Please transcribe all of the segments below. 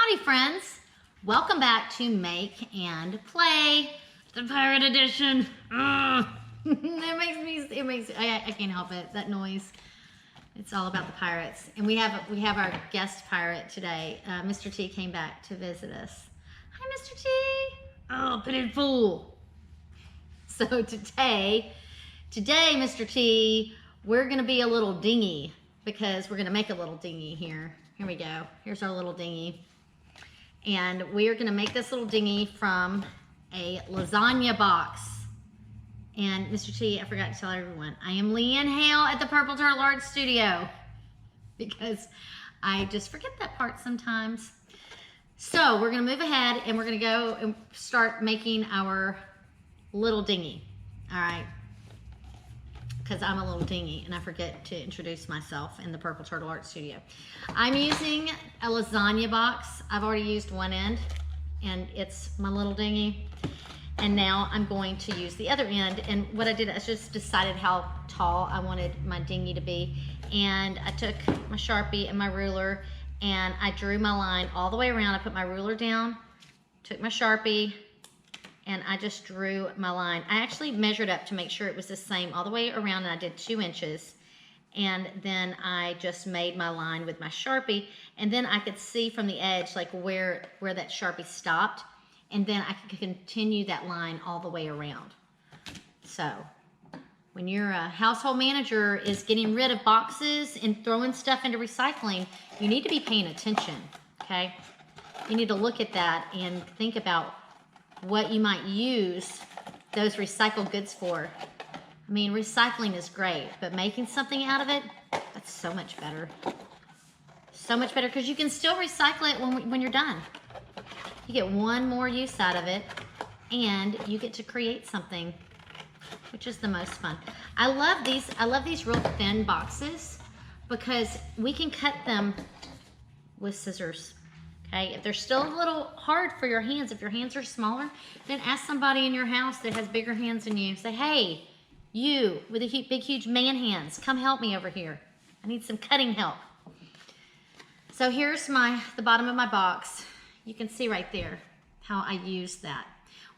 Howdy friends, welcome back to Make and Play, the Pirate Edition. I can't help it, that noise. It's all about the pirates. And we have our guest pirate today. Mr. T came back to visit us. Hi, Mr. T. Oh, pitted fool. So today, Mr. T, we're gonna be a little dinghy because we're gonna make a little dinghy here. Here we go. Here's our little dinghy. And we are gonna make this little dinghy from a lasagna box. And Mr. T, I forgot to tell everyone, I am Leanne Hale at the Purple Turtle Art Studio because I just forget that part sometimes. So we're gonna move ahead and we're gonna go and start making our little dinghy, all right? Because I'm a little dinghy and I forget to introduce myself in the Purple Turtle Art Studio. I'm using a lasagna box. I've already used one end and it's my little dinghy. And now I'm going to use the other end. And what I did, I just decided how tall I wanted my dinghy to be. And I took my Sharpie and my ruler and I drew my line all the way around. I put my ruler down, took my Sharpie, and I just drew my line. I actually measured up to make sure it was the same all the way around, and I did 2 inches. And then I just made my line with my Sharpie, and then I could see from the edge like where that Sharpie stopped, and then I could continue that line all the way around. So when your household manager is getting rid of boxes and throwing stuff into recycling, you need to be paying attention, okay? You need to look at that and think about what you might use those recycled goods for. I mean, recycling is great, but making something out of it, that's so much better. So much better, because you can still recycle it when you're done. You get one more use out of it, and you get to create something, which is the most fun. I love these real thin boxes because we can cut them with scissors. Okay, if they're still a little hard for your hands, if your hands are smaller, then ask somebody in your house that has bigger hands than you. Say, hey, you with the big, huge man hands, come help me over here. I need some cutting help. So here's the bottom of my box. You can see right there how I used that.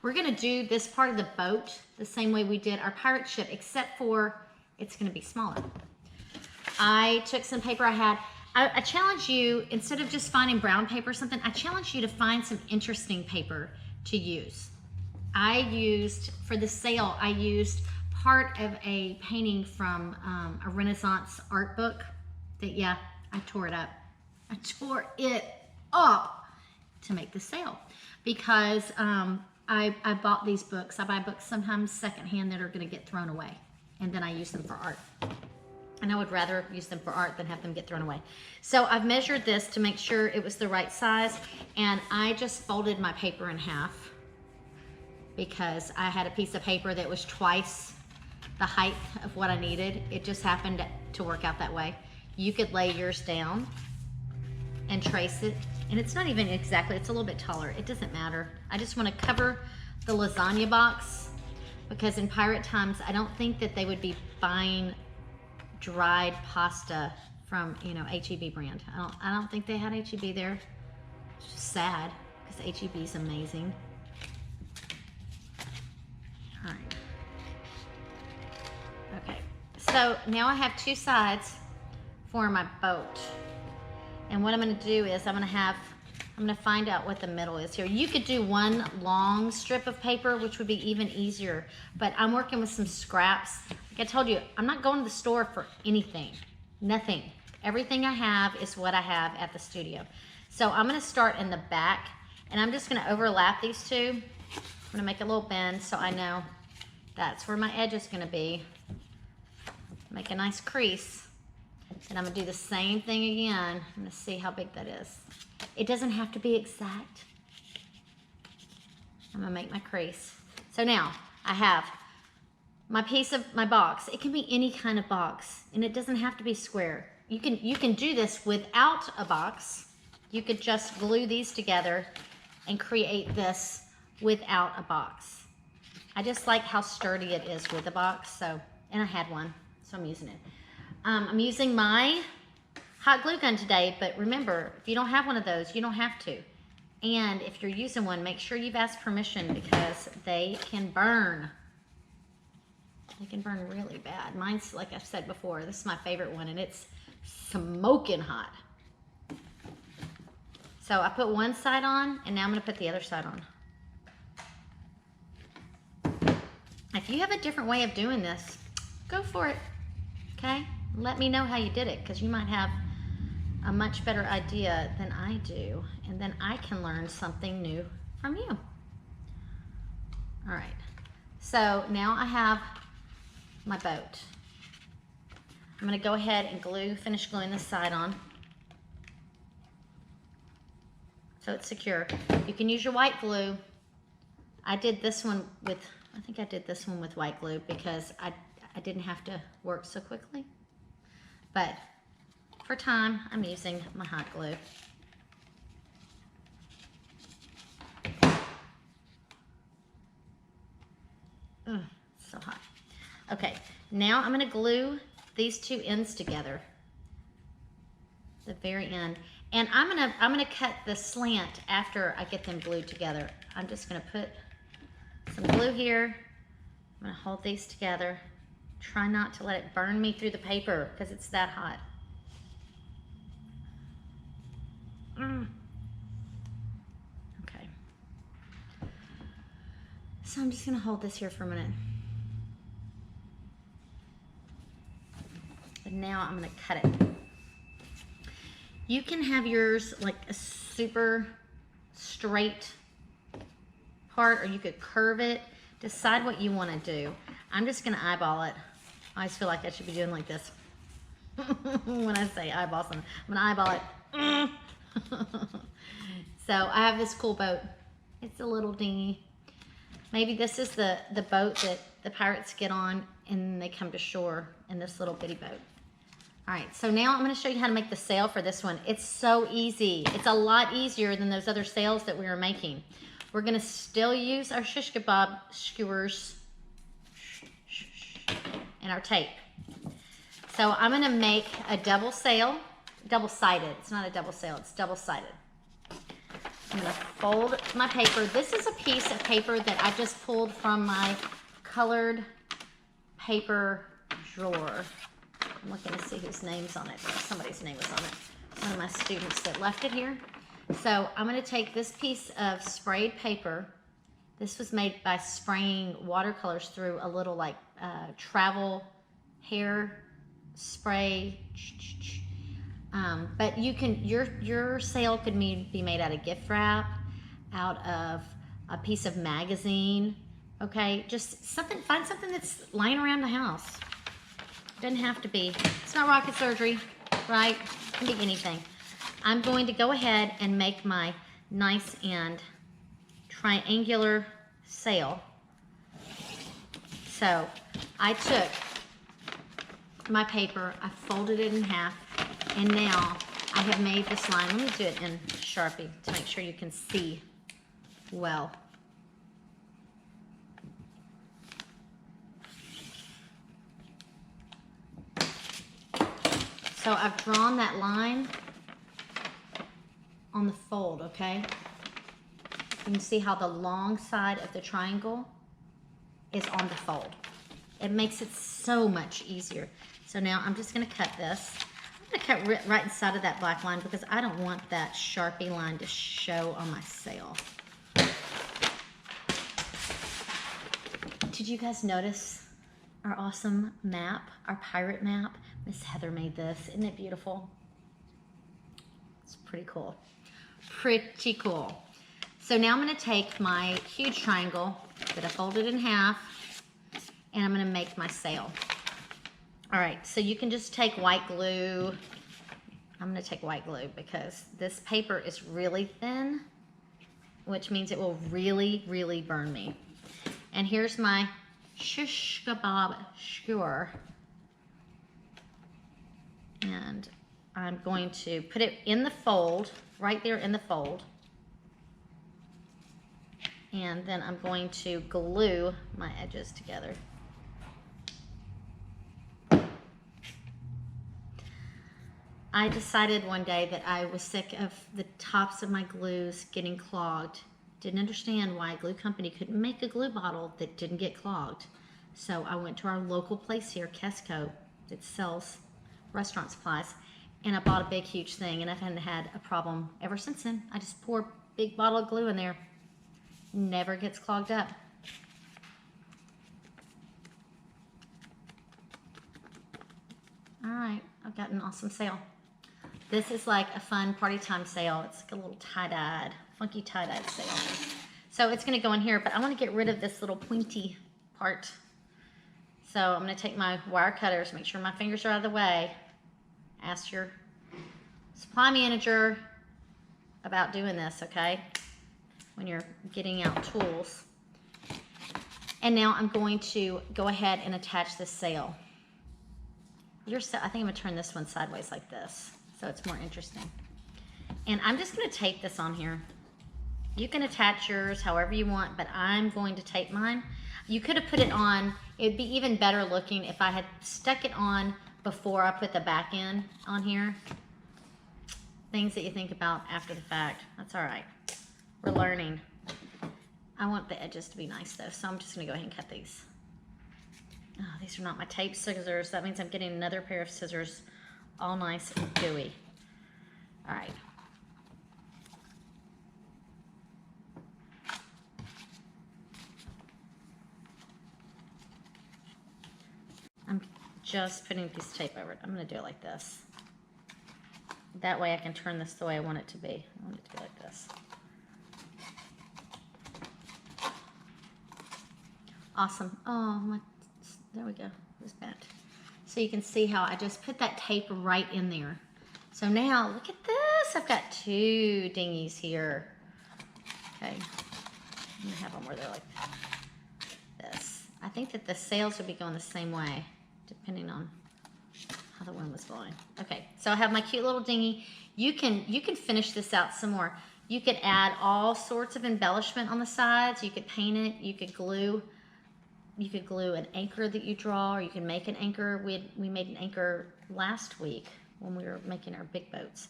We're gonna do this part of the boat the same way we did our pirate ship, except for it's gonna be smaller. I took some paper I had. I challenge you, instead of just finding brown paper or something, I challenge you to find some interesting paper to use. For the sale, I used part of a painting from a Renaissance art book that, yeah, I tore it up. I tore it up to make the sale because I bought these books. I buy books sometimes secondhand that are gonna get thrown away, and then I use them for art. And I would rather use them for art than have them get thrown away. So I've measured this to make sure it was the right size, and I just folded my paper in half because I had a piece of paper that was twice the height of what I needed. It just happened to work out that way. You could lay yours down and trace it, and it's not even exactly, it's a little bit taller. It doesn't matter. I just want to cover the lasagna box because in pirate times, I don't think that they would be buying dried pasta from, H-E-B brand. I don't think they had H-E-B there. It's just sad because H-E-B is amazing. All right. Okay, so now I have 2 sides for my boat. And what I'm gonna do is I'm gonna find out what the middle is here. You could do one long strip of paper, which would be even easier, but I'm working with some scraps. Like I told you, I'm not going to the store for anything, nothing. Everything I have is what I have at the studio. So I'm gonna start in the back, and I'm just gonna overlap these two. I'm gonna make a little bend so I know that's where my edge is gonna be. Make a nice crease. And I'm gonna do the same thing again. I'm gonna see how big that is. It doesn't have to be exact. I'm gonna make my crease. So now I have my piece of my box. It can be any kind of box, and it doesn't have to be square. You can do this without a box. You could just glue these together and create this without a box. I just like how sturdy it is with a box. And I had one, so I'm using it. I'm using my hot glue gun today, but remember, if you don't have one of those, you don't have to. And if you're using one, make sure you've asked permission because they can burn. They can burn really bad. Mine's, like I've said before, this is my favorite one, and it's smoking hot. So I put one side on, and now I'm going to put the other side on. If you have a different way of doing this, go for it, okay? Let me know how you did it, because you might have a much better idea than I do, and then I can learn something new from you. All right, so now I have my boat. I'm going to go ahead and finish gluing this side on so it's secure. You can use your white glue. I did this one with, I think I did this one with white glue because I didn't have to work so quickly. But for time, I'm using my hot glue. Ugh, it's so hot. Okay, now I'm going to glue these two ends together. The very end. And I'm gonna cut the slant after I get them glued together. I'm just gonna put some glue here. I'm gonna hold these together. Try not to let it burn me through the paper because it's that hot. Okay. So I'm just gonna hold this here for a minute. And now I'm gonna cut it. You can have yours like a super straight part, or you could curve it. Decide what you want to do. I'm just going to eyeball it. I always feel like I should be doing like this. When I say eyeball something, I'm going to eyeball it. So I have this cool boat. It's a little dinghy. Maybe this is the boat that the pirates get on and they come to shore in this little bitty boat. All right, so now I'm going to show you how to make the sail for this one. It's so easy. It's a lot easier than those other sails that we were making. We're going to still use our shish kebab skewers and our tape. So I'm going to make a double sail, double-sided. It's not a double sail, it's double-sided. I'm going to fold my paper. This is a piece of paper that I just pulled from my colored paper drawer. I'm looking to see whose name's on it. Somebody's name was on it. One of my students that left it here. So I'm going to take this piece of sprayed paper. This was made by spraying watercolors through a little like travel hair spray. But you can, your sail could be made out of gift wrap, out of a piece of magazine. Okay, just something. Find something that's lying around the house. Doesn't have to be. It's not rocket surgery, right? It can be anything. I'm going to go ahead and make my nice and triangular sail. So I took my paper, I folded it in half, and now I have made this line. Let me do it in Sharpie to make sure you can see well. So I've drawn that line on the fold, okay? You can see how the long side of the triangle is on the fold. It makes it so much easier. So now I'm just gonna cut this. I'm gonna cut right inside of that black line because I don't want that Sharpie line to show on my sail. Did you guys notice our awesome map, our pirate map? Miss Heather made this. Isn't it beautiful? It's pretty cool. Pretty cool. So now I'm going to take my huge triangle that I folded in half, and I'm going to make my sail. All right, so you can just take white glue. I'm going to take white glue because this paper is really thin, which means it will really, really burn me. And here's my shish kebab skewer. And I'm going to put it in the fold, right there in the fold. And then I'm going to glue my edges together. I decided one day that I was sick of the tops of my glues getting clogged. Didn't understand why a glue company couldn't make a glue bottle that didn't get clogged. So I went to our local place here, Kesco, that sells restaurant supplies, and I bought a big, huge thing, and I haven't had a problem ever since then. I just pour a big bottle of glue in there. Never gets clogged up. All right, I've got an awesome sale. This is like a fun party time sale. It's like a little tie-dyed, funky tie-dyed sale. So it's gonna go in here, but I wanna get rid of this little pointy part. So I'm gonna take my wire cutters, make sure my fingers are out of the way. Ask your supply manager about doing this, okay? When you're getting out tools. And now I'm going to go ahead and attach this sail. I think I'm gonna turn this one sideways like this, so it's more interesting. And I'm just gonna tape this on here. You can attach yours however you want, but I'm going to tape mine. You could have put it on, it'd be even better looking if I had stuck it on before I put the back end on here. Things that you think about after the fact. That's all right. We're learning. I want the edges to be nice though, so I'm just gonna go ahead and cut these. Oh, these are not my tape scissors. That means I'm getting another pair of scissors, all nice and gooey. All right. I'm just putting a piece of tape over it. I'm gonna do it like this. That way I can turn this the way I want it to be. I want it to be like this. Awesome. Oh, there we go. It was bent. So you can see how I just put that tape right in there. So now, look at this. I've got 2 dinghies here. Okay. I'm gonna have them where they're like this. I think that the sails would be going the same way, depending on how the wind was blowing. Okay, so I have my cute little dinghy. You can finish this out some more. You could add all sorts of embellishment on the sides. You could paint it. You could glue an anchor that you draw, or you can make an anchor. We made an anchor last week when we were making our big boats.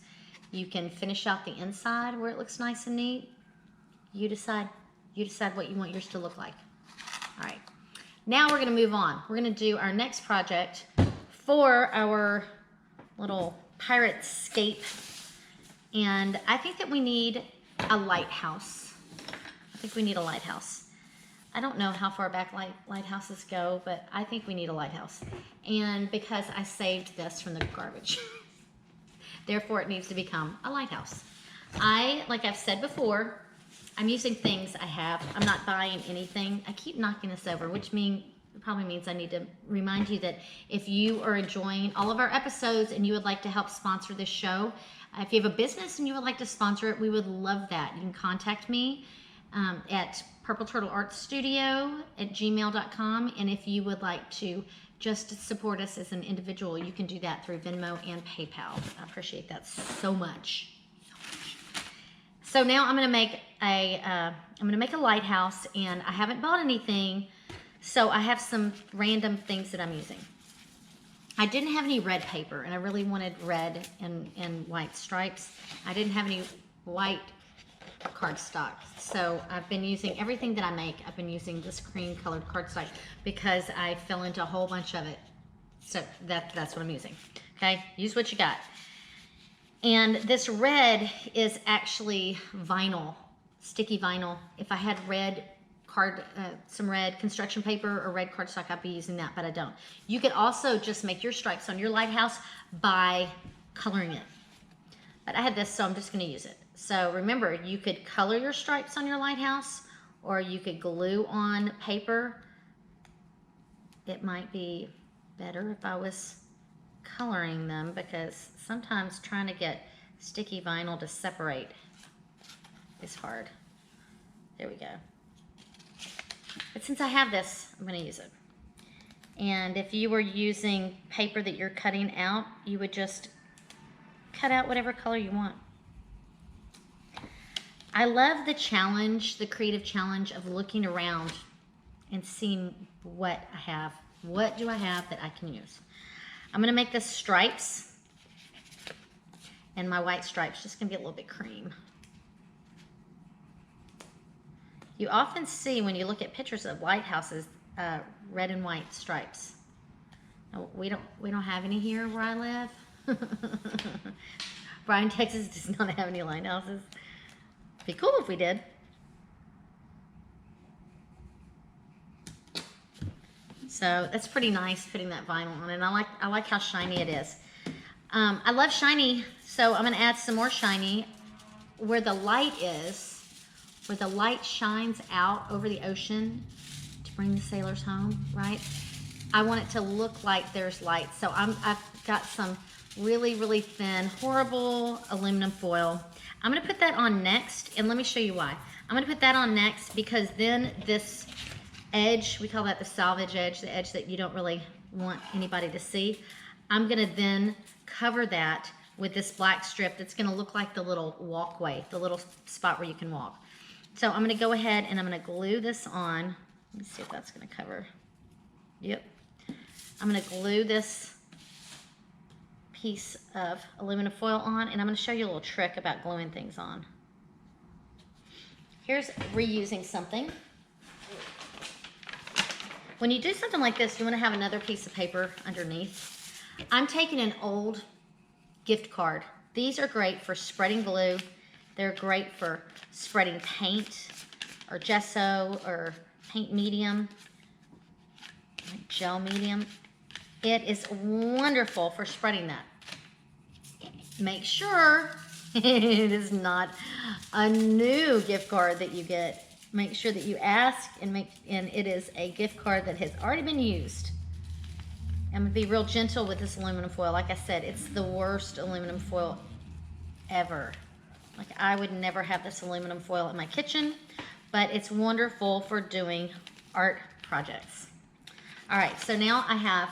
You can finish out the inside where it looks nice and neat. You decide what you want yours to look like. All right, now we're gonna move on. We're gonna do our next project for our little pirate scape. And I think that we need a lighthouse. I think we need a lighthouse. I don't know how far back lighthouses go, but I think we need a lighthouse. And because I saved this from the garbage, therefore it needs to become a lighthouse. Like I've said before, I'm using things I have. I'm not buying anything. I keep knocking this over, which probably means I need to remind you that if you are enjoying all of our episodes and you would like to help sponsor this show, if you have a business and you would like to sponsor it, we would love that. You can contact me at purpleturtleartstudio@gmail.com, and if you would like to just support us as an individual, you can do that through Venmo and PayPal. I appreciate that so much. So now I'm going to make a lighthouse, and I haven't bought anything, so I have some random things that I'm using. I didn't have any red paper, and I really wanted red and white stripes. I didn't have any white cardstock, so I've been using everything that I make. I've been using this cream colored cardstock because I fell into a whole bunch of it. So that's what I'm using. Okay, use what you got. And this red is actually vinyl, sticky vinyl. If I had some red construction paper or red cardstock, I'd be using that, but I don't. You could also just make your stripes on your lighthouse by coloring it. But I had this, so I'm just gonna use it. So remember, you could color your stripes on your lighthouse, or you could glue on paper. It might be better if I was coloring them, because sometimes trying to get sticky vinyl to separate is hard. There we go. But since I have this, I'm going to use it. And if you were using paper that you're cutting out, you would just cut out whatever color you want. I love the challenge, the creative challenge of looking around and seeing what I have. What do I have that I can use? I'm going to make the stripes. And my white stripe's just gonna be a little bit cream. You often see when you look at pictures of lighthouses, red and white stripes. No, we don't have any here where I live. Bryan, Texas does not have any lighthouses. Be cool if we did. So that's pretty nice putting that vinyl on, and I like how shiny it is. I love shiny, so I'm gonna add some more shiny where the light is, where the light shines out over the ocean to bring the sailors home, right? I want it to look like there's light. So I've got some really, really thin, horrible aluminum foil. I'm gonna put that on next, and let me show you why. I'm gonna put that on next because then this edge, we call that the salvage edge, the edge that you don't really want anybody to see. I'm gonna then cover that with this black strip that's gonna look like the little walkway, the little spot where you can walk. So I'm gonna go ahead and I'm gonna glue this on. Let me see if that's gonna cover. Yep. I'm gonna glue this piece of aluminum foil on, and I'm gonna show you a little trick about gluing things on. Here's reusing something. When you do something like this, you want to have another piece of paper underneath. I'm taking an old gift card. These are great for spreading glue. They're great for spreading paint or gesso or paint medium, like gel medium. It is wonderful for spreading that. Make sure it is not a new gift card that you get. Make sure that you ask and it is a gift card that has already been used. I'm gonna be real gentle with this aluminum foil. Like I said, it's the worst aluminum foil ever. Like I would never have this aluminum foil in my kitchen, but it's wonderful for doing art projects. All right, so now I have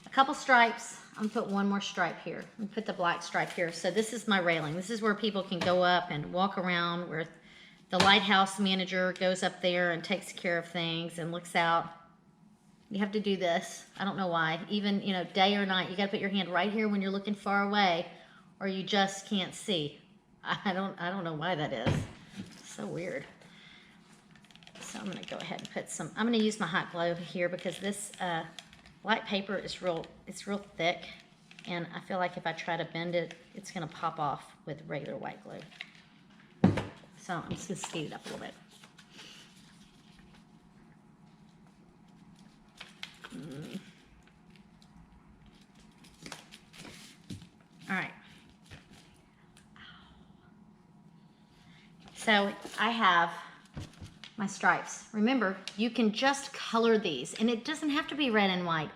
a couple stripes. I'm gonna put one more stripe here. I'm gonna put the black stripe here. So this is my railing. This is where people can go up and walk around, where the lighthouse manager goes up there and takes care of things and looks out. You have to do this. I don't know why. Even, you know, day or night, you got to put your hand right here when you're looking far away, or you just can't see. I don't know why that is. So weird. So I'm going to go ahead and put some. I'm going to use my hot glue here because this white paper is it's real thick, and I feel like if I try to bend it, it's going to pop off with regular white glue. So I'm just going to speed it up a little bit. All right. So I have my stripes. Remember, you can just color these, and it doesn't have to be red and white.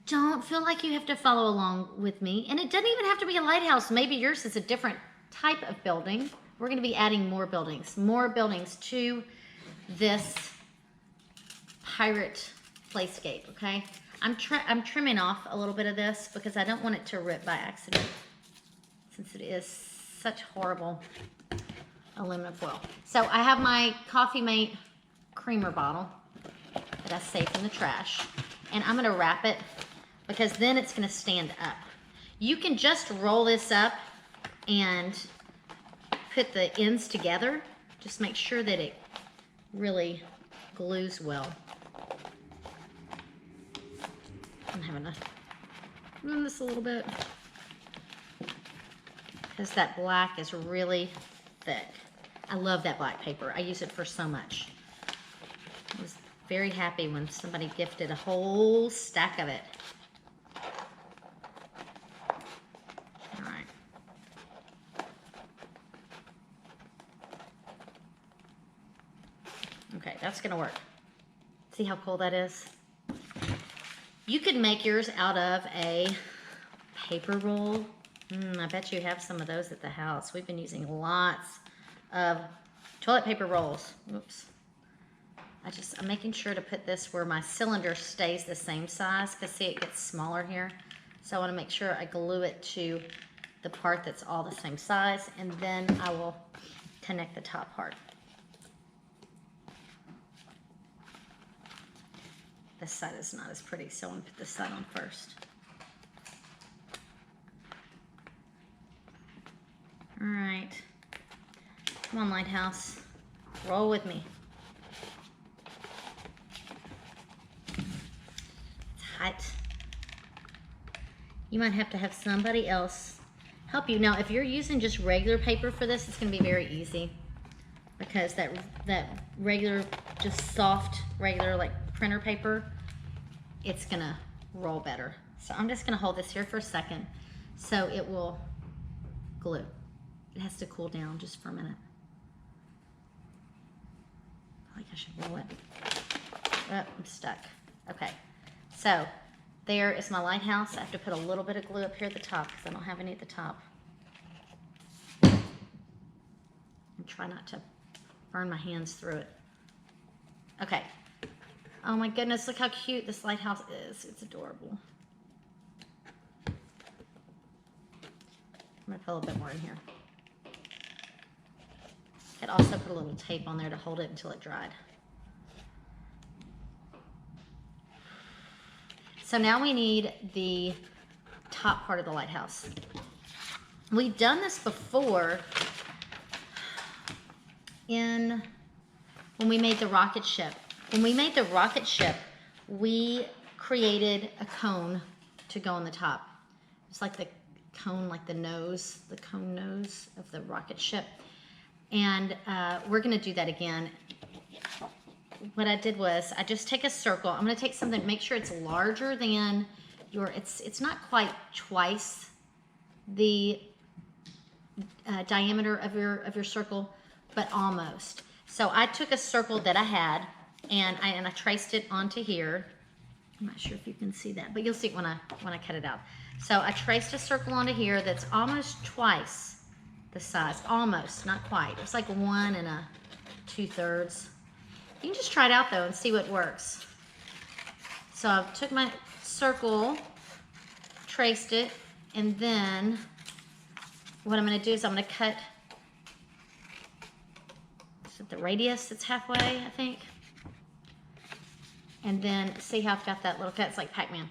Don't feel like you have to follow along with me, and it doesn't even have to be a lighthouse. Maybe yours is a different type of building. We're going to be adding more buildings to this pirate playscape, okay? I'm trimming off a little bit of this because I don't want it to rip by accident, since it is such horrible aluminum foil. So I have my Coffee Mate creamer bottle that I saved in the trash, and I'm going to wrap it because then it's going to stand up. You can just roll this up and put the ends together. Just make sure that it really glues well. I'm having to ruin this a little bit because that black is really thick. I love that black paper. I use it for so much. I was very happy when somebody gifted a whole stack of it. All right. Okay, that's gonna work. See how cool that is? You could make yours out of a paper roll. I bet you have some of those at the house. We've been using lots of toilet paper rolls. Oops. I'm making sure to put this where my cylinder stays the same size, because see, it gets smaller here. So I want to make sure I glue it to the part that's all the same size, and then I will connect the top part. This side is not as pretty, so I'm going to put this side on first. right. Come on, lighthouse. Roll with me. It's hot. You might have to have somebody else help you. Now, if you're using just regular paper for this, it's going to be very easy because that regular, just soft, regular like printer paper, it's going to roll better. So I'm just going to hold this here for a second so it will glue. It has to cool down just for a minute. I think I should roll it. Oh, I'm stuck. Okay, so there is my lighthouse. I have to put a little bit of glue up here at the top because I don't have any at the top. And try not to burn my hands through it. Okay. Oh my goodness, look how cute this lighthouse is. It's adorable. I'm gonna put a little bit more in here. I could also put a little tape on there to hold it until it dried. So now we need the top part of the lighthouse. We've done this before when we made the rocket ship. When we made the rocket ship, we created a cone to go on the top. It's like the cone, like the cone nose of the rocket ship. And we're gonna do that again. What I did was I just take a circle. I'm going to take something, make sure it's larger than it's not quite twice the diameter of your circle, but almost. So I took a circle that I had and I traced it onto here. I'm not sure if you can see that, but you'll see it when I cut it out. So I traced a circle onto here that's almost twice the size, almost, not quite. It's like 1 2/3. You can just try it out though and see what works. So I took my circle, traced it, and then what I'm going to do is I'm going to cut the radius. It's halfway, I think. And then see how I've got that little cut. It's like Pac-Man.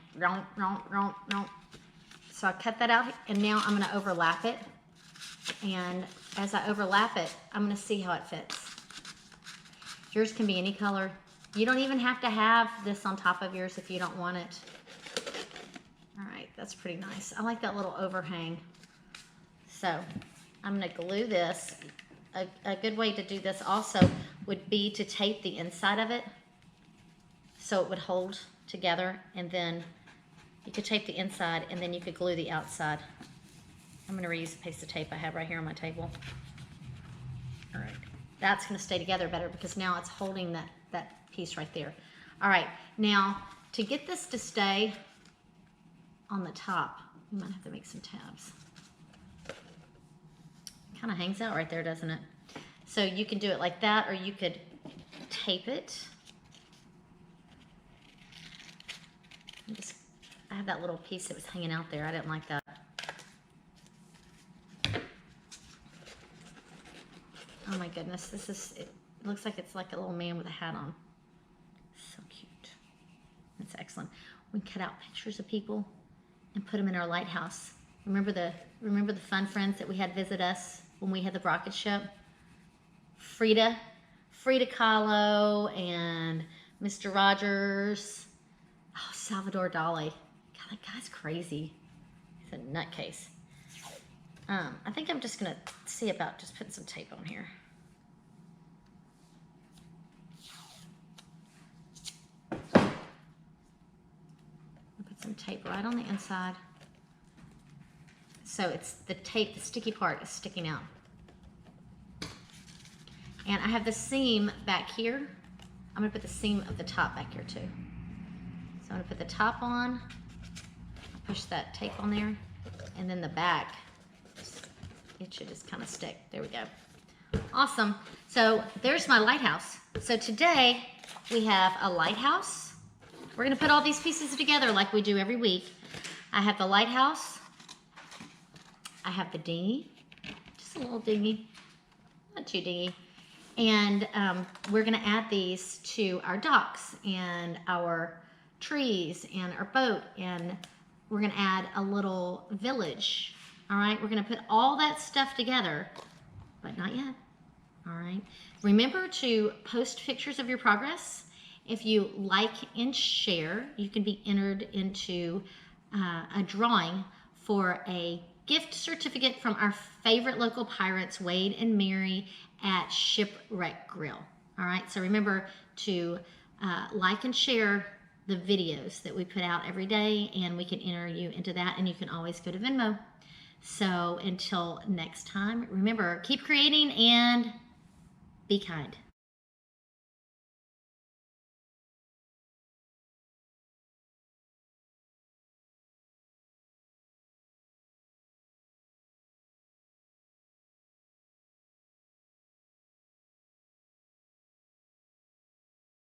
So I cut that out, and now I'm going to overlap it. And as I overlap it, I'm going to see how it fits. Yours can be any color. You don't even have to have this on top of yours if you don't want it. All right, that's pretty nice. I like that little overhang. So I'm gonna glue this. A good way to do this also would be to tape the inside of it so it would hold together, and then you could tape the inside and then you could glue the outside. I'm gonna reuse a piece of tape I have right here on my table. All right. That's going to stay together better because now it's holding that piece right there. All right, now to get this to stay on the top, you might have to make some tabs. Kind of hangs out right there, doesn't it? So you can do it like that, or you could tape it. I have that little piece that was hanging out there. I didn't like that. Oh my goodness, it looks like it's like a little man with a hat on. So cute. That's excellent. We can cut out pictures of people and put them in our lighthouse. Remember the fun friends that we had visit us when we had the rocket ship? Frida Kahlo and Mr. Rogers. Oh, Salvador Dali. God, that guy's crazy. He's a nutcase. I think I'm just gonna see about just putting some tape on here. Put some tape right on the inside. So it's the tape, the sticky part is sticking out. And I have the seam back here. I'm gonna put the seam of the top back here too. So I'm gonna put the top on, push that tape on there, and then the back, it should just kind of stick. There we go. Awesome. So there's my lighthouse. So today we have a lighthouse. We're gonna put all these pieces together like we do every week. I have the lighthouse. I have the dinghy, just a little dinghy, not too dingy. And we're gonna add these to our docks and our trees and our boat, and we're gonna add a little village. All right, we're gonna put all that stuff together but not yet. All right. Remember to post pictures of your progress. If you like and share, you can be entered into a drawing for a gift certificate from our favorite local pirates, Wade and Mary at Shipwreck Grill. All right. So remember to like and share the videos that we put out every day, and we can enter you into that, and you can always go to Venmo. So until next time, remember, keep creating and be kind.